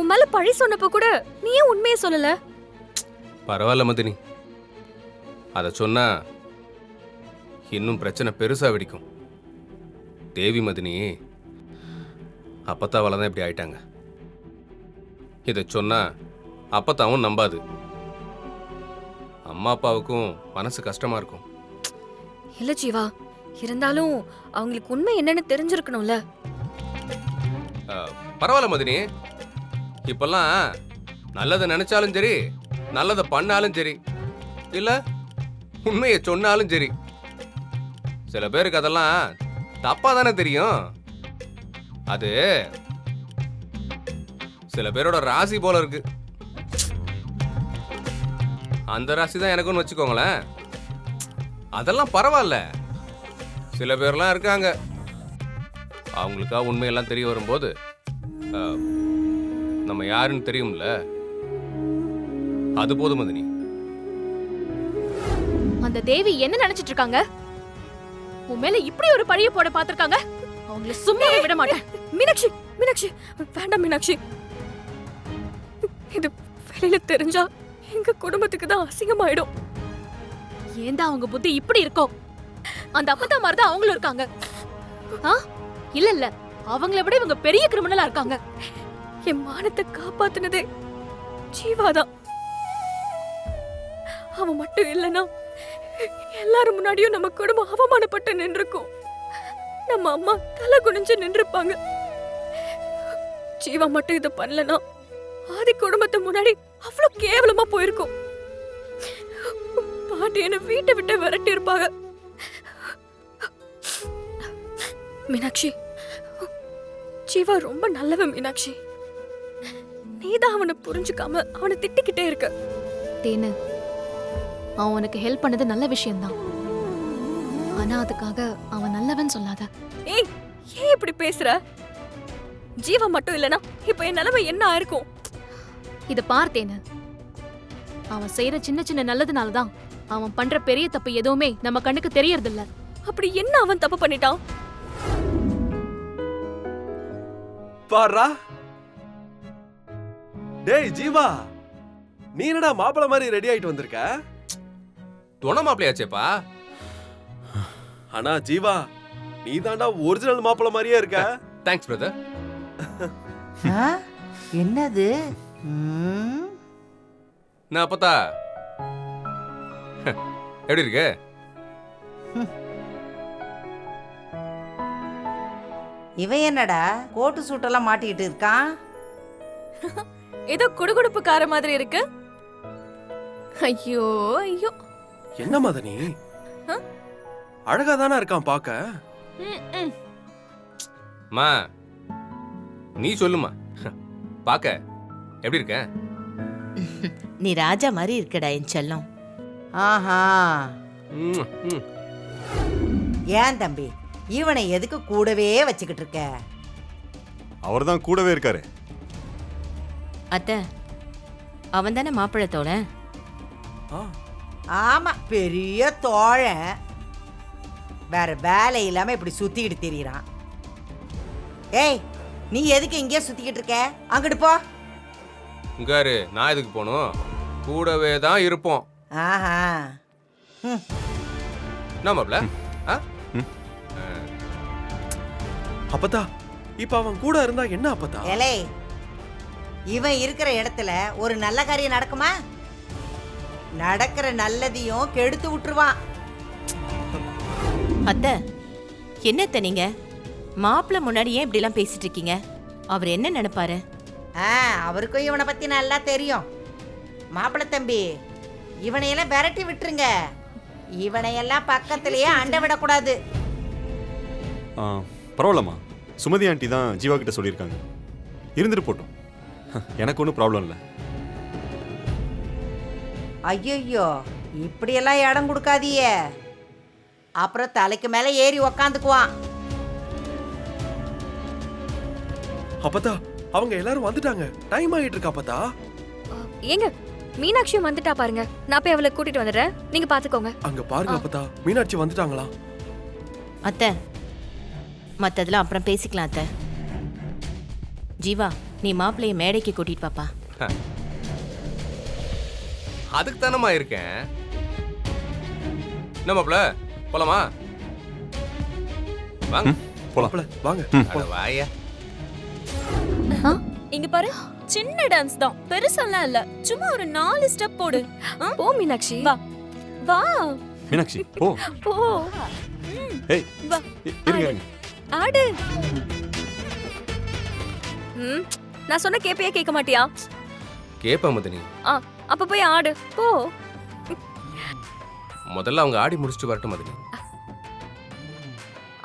உன் மேல பழி சொன்னப்ப கூட நீ ஏன் உண்மையை சொல்லல? பரவாயில்ல மதினி, அத சொன்னா இன்னும் பிரச்சனை பெருசா வெடிக்கும். தேவி மதினி அப்பத்தாவால தான் இப்படி ஆயிட்டாங்க. இதை சொன்னா அப்பத்தாவும் நம்பாது. அம்மா அப்பாவுக்கும் மனசு கஷ்டமா இருக்கும். இல்ல ஜீவா, இருந்தாலும் அவங்களுக்கு உண்மை என்னன்னு தெரிஞ்சிருக்கணும்ல. பரவாயில்ல மதினி, இப்பெல்லாம் நல்லதை நினைச்சாலும் சரி, நல்லதை பண்ணாலும் சரி, இல்ல உண்மையை சொன்னாலும் சரி, சில பேருக்கு அதெல்லாம் தப்பா தானே தெரியும். அது சில பேரோட ராசி போல இருக்கு. அந்த ராசி தான் எனக்குன்னு வச்சுக்கோங்களேன். அதெல்லாம் பரவாயில்ல. சில பேர்லாம் இருக்காங்க, அவங்களுக்கா உண்மையெல்லாம் தெரிய வரும்போது நம்ம யாருன்னு தெரியும்ல, அது போதும் மதினி. அந்த தேவி என்ன நினைச்சிட்டு இருக்காங்க? உன் மேல இப்படி ஒரு பழிய போட பாத்திருக்காங்க. அவங்கள சும்மா விட மாட்டேன். மீனாட்சி, மீனாட்சி, வேண்டாம் மீனாட்சி. இது வெளியில தெரிஞ்சா எங்க குடும்பத்துக்கு தான் அசிங்கமாயிடும். ஏண்டா அவங்க புத்தி இப்படி இருக்கோ? அந்த அப்பத்தா மாதிரி தான் அவங்களும் இருக்காங்க. இல்ல இல்ல, அவங்கள விட இவங்க பெரிய கிரிமினலா இருக்காங்க. என் மானத்தை காப்பாத்துனதே ஜீவாதான். அவன் மட்டும் இல்லைன்னா எல்லாரும் முன்னாடியும் நம்ம குடும்பம் அவமானப்பட்டு நின்றுக்கும். நம்ம அம்மா தலை குனிஞ்சு நின்றுப்பாங்க. ஜீவா மட்டும் இதை பண்ணலனா ஆதி குடும்பத்தை முன்னாடி அவ்வளவு கேவலமா போயிருக்கும். பாட்டி என்ன வீட்டை விட்டு விரட்டி இருப்பாங்க. மீனாட்சி, ஜீவா ரொம்ப நல்லவன் மீனாட்சி. நீதான் அவனை புரிஞ்சுக்காம அவனை திட்டிக்கிட்டே இருக்க. தேனு, அவன் உனக்கு ஹெல்ப் பண்ணது நல்ல விஷயம்தான். ஆனா அதுக்காக அவன் நல்லவன் சொல்லாத. ஏய், ஏன் இப்படி பேசுற? ஜீவா மட்டும் இல்லனா இப்ப என் நிலைமை என்ன ஆயிருக்கும்? இத பார்த்தேன்னு அவன் செய்யற சின்ன சின்ன நல்லதுனாலதான் அவன் பண்ற பெரிய தப்பு எதுவுமே நம்ம கண்ணுக்கு தெரியறது இல்ல. அப்படி என்ன அவன் தப்பு பண்ணிட்டான்? பாரா, டேய் ஜீவா, நீ என்னடா மாப்பிள்ள மாதிரி ரெடி ஆயிட்டு வந்திருக்க? துணை மாப்பிளையாச்சேப்பா. ஆனா ஜீவா, நீ தாண்டா ஒரிஜினல் மாப்பிள்ள மாதிரியே இருக்க. Thanks brother. என்னது? நான் அப்பத்தா எப்படி இருக்கு? இவன் என்னடா கோட்டு சூட்டெல்லாம் மாட்டிக்கிட்டு இருக்கான்? ஏதோ குடுகுடுப்புக்கார மாதிரி இருக்கு. ஐயோ ஐயோ. என்ன மதனி, அழகா தானே இருக்கான் பாக்க. மா நீ சொல்லுமா, பாக்க எப்படி இருக்க? நீ ராஜா மாதிரி இருக்கடா என் செல்லம். ஆஹா, ம், ம். ஏன் தம்பி இவனை எதுக்கு கூடவே வச்சுக்கிட்டு இருக்க? அவர்தான் கூடவே இருக்காரு. அத்தை, அவன் தானே மாப்பிள்ளத்தோட. ஆமா, பெரிய தோழன். வேற வேலை இல்லாம இப்படி சுத்திக்கிட்டு திரியறான். ஏய், நீ எதுக்கு இங்கே சுத்திக்கிட்டு இருக்க? அங்கிட்டு போ. இங்காரு, நான் எதுக்கு போகணும்? கூடவே தான் இருப்போம். ஆஹா, என்ன மாப்ள? அப்பதா, இப்ப அவன் கூட இருந்தா என்ன அப்பதா? ஏலே, இவன் இருக்கிற இடத்துல ஒரு நல்ல காரியம் நடக்குமா? நடக்கிற நல்லதையும் கெடுத்து விட்டுருவான். அத்தை, என்னத்த நீங்க மாப்பிள்ள முன்னாடி ஏன் இப்படி எல்லாம் பேசிட்டு இருக்கீங்க? அவர் என்ன நினைப்பாரு? அவருக்கும் இவனை பத்தி நல்லா தெரியும். மாப்பிள்ள தம்பி, இவனையெல்லாம் விரட்டி விட்டுருங்க. இவனையெல்லாம் பக்கத்திலேயே அண்ட விடக்கூடாது. பரவாயில்லம்மா, சுமதி ஆண்டி தான் ஜீவா கிட்ட சொல்லியிருக்காங்க. இருந்துட்டு போட்டோம், எனக்கு ஒன்றும் ப்ராப்ளம் இல்லை. ஐயோ, இப்படியெல்லாம் இடம் கொடுக்காதியே, அப்புறம் தலைக்கு மேல ஏறி உக்காந்துக்குவான். அப்பதா, அவங்க எல்லாரும் வந்துட்டாங்க. டைம் ஆயிட்டு இருக்கா அப்பதா. ஏங்க, மீனாட்சியும் வந்துட்டா பாருங்க. நான் போய் அவளை கூட்டிட்டு வந்துடுறேன், நீங்க பாத்துக்கோங்க. அங்க பாருங்க அப்பதா, மீனாட்சி வந்துட்டாங்களா? அத்தை, மத்ததெல்லாம் அப்புறம் பேசிக்கலாம். அத்தை, ஜீவா, நீ மாப்பிள்ளைய மேடைக்கு கூட்டிட்டு பாப்பா. அதுக்கு தானம்மா இருக்கேன். என்ன மாப்ள போலாமா? வாங்க போலாம். மாப்ள, வாங்க. அட வாயா. இங்க பாரு, சின்ன டான்ஸ் தான், பெருசெல்லாம் இல்ல. சும்மா ஒரு 4 ஸ்டெப் போடு. போ மீனாட்சி, வா வா. மீனாட்சி போ. போ. ஏய் வா. இருங்க இருங்க. ஆடு. நான் சொன்ன கேப்பையா கேட்க மாட்டியா? கேப்ப மதனி. அப்ப போய் ஆடு. போ. முதல்ல அவங்க ஆடி முடிச்சுட்டு வரட்டும் மதனி.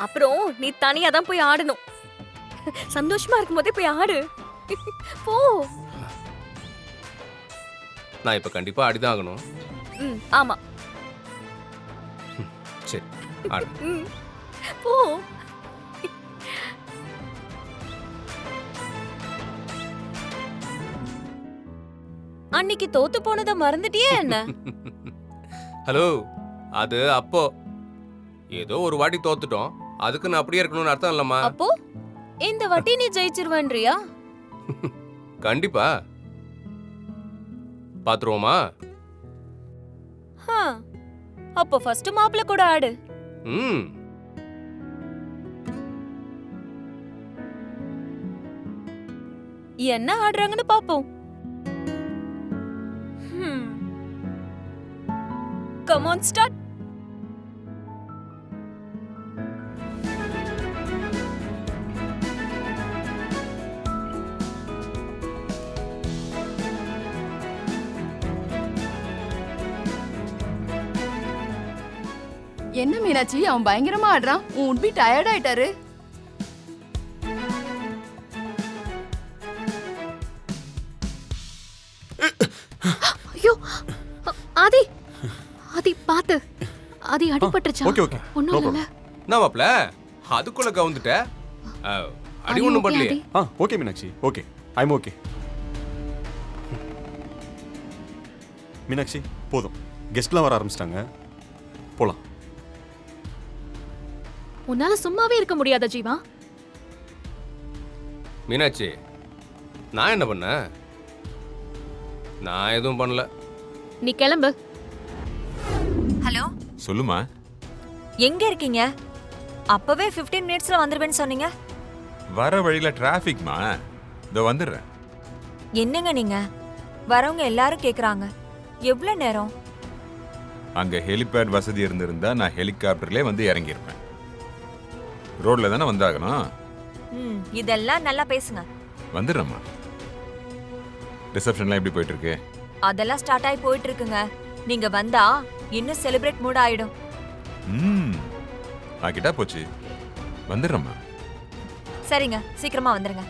அப்புறம் நீ தனியா தான் போய் ஆடணும். சந்தோஷமா இருக்கும்போதே போய் ஆடு. போ. நான் இப்ப கண்டிப்பா ஆடிதான் ஆகணும். ஆமா. சரி ஆடு. போ. அன்னைக்கு தோத்து போனத மறந்துட்டியே என்ன? ஹலோ, அது அப்போ ஏதோ ஒரு வாட்டி தோத்துட்டோம், அதுக்கு நான் அப்படியே இருக்கணும்னு அர்த்தம் இல்லம்மா. அப்போ இந்த வாட்டி நீ ஜெயிச்சிருவன்றியா? கண்டிப்பா பாத்துருவோமா? அப்போ ஃபர்ஸ்ட் மாப்பிள்ள கூட ஆடு. ம் என்ன ஆடுறாங்கன்னு பாப்போம். Come on start. என்ன மீனாட்சி, அவன் பயங்கரமா ஆடுறான். உன் உட்பி டயர்ட் ஆயிட்டாரு. ஐயோ ஆதி, ஆதி பாத்து. ஆதி அடிபட்டுச்சா? Okay okay. ஒண்ணும் இல்ல. என்ன மாப்ள அதுக்குள்ள கவுந்துட்ட? அடி ஒண்ணும் பண்ணலையே. Okay Meenakshi, okay. I'm okay. Meenakshi போதும், கெஸ்ட்லாம் வர ஆரம்பிச்சிட்டாங்க, போலாம். உன்னால சும்மாவே இருக்க முடியாத ஜீவா. மீனாட்சி, நான் என்ன பண்ண? நான் எதுவும் பண்ணல. நீ கிளம்பு. ஹலோ, சொல்லுமா. எங்க இருக்கீங்க? அப்பவே 15 மினிட்ஸ்ல வந்துருவேன்னு சொன்னீங்க. வர வழியில டிராஃபிக்மா, இதோ வந்துடுறேன். என்னங்க நீங்க? வரவங்க எல்லாரும் கேக்குறாங்க, எவ்வளவு நேரம்? அங்க ஹெலிபேட் வசதி இருந்திருந்தா நான் ஹெலிகாப்டர்லயே வந்து இறங்கியிருப்பேன். ரோட்ல தானே வந்தாகணும். இதெல்லாம் நல்லா பேசுங்க. வந்துடுறேம்மா. ரிசப்ஷன்லாம் எப்படி போயிட்டு இருக்கு? அதெல்லாம் ஸ்டார்ட் ஆகி போயிட்டு இருக்குங்க. நீங்க வந்தா இன்னும் செலிப்ரேட் மூட் ஆயிடும். ஆகிட்டா போச்சு. வந்துடுறேம்மா. சரிங்க, சீக்கிரமா வந்துருங்க.